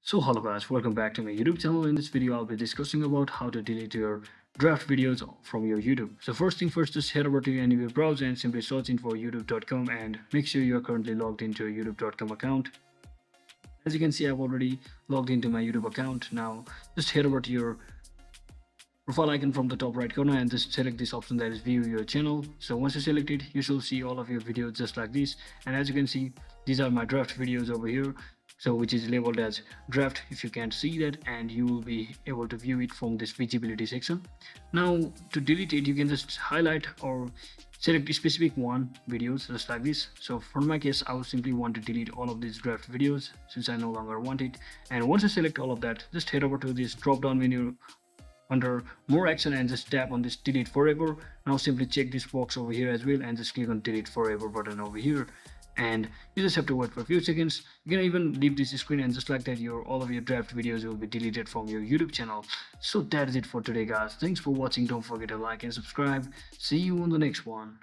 So hello guys, welcome back to my YouTube channel. In this video, I'll be discussing about how to delete your draft videos from your YouTube. So first thing first, just head over to any web browser and simply search in for youtube.com and make sure you are currently logged into your youtube.com account. As you can see, I've already logged into my YouTube account. Now just head over to your profile icon from the top right corner and just select this option that is view your channel. So once you select it, you should see all of your videos just like this. And as you can see, these are my draft videos over here, so which is labeled as draft if you can't see that, and you will be able to view it from this visibility section. Now to delete it, you can just highlight or select a specific one videos just like this. So for my case, I would simply want to delete all of these draft videos since I no longer want it. And once you select all of that, just head over to this drop down menu under more action and just tap on this delete forever. Now simply check this box over here as well and just click on delete forever button over here, and you just have to wait for a few seconds. You can even leave this screen, and just like that, all of your draft videos will be deleted from your YouTube channel. So that is it for today guys. Thanks for watching. Don't forget to like and subscribe. See you on the next one.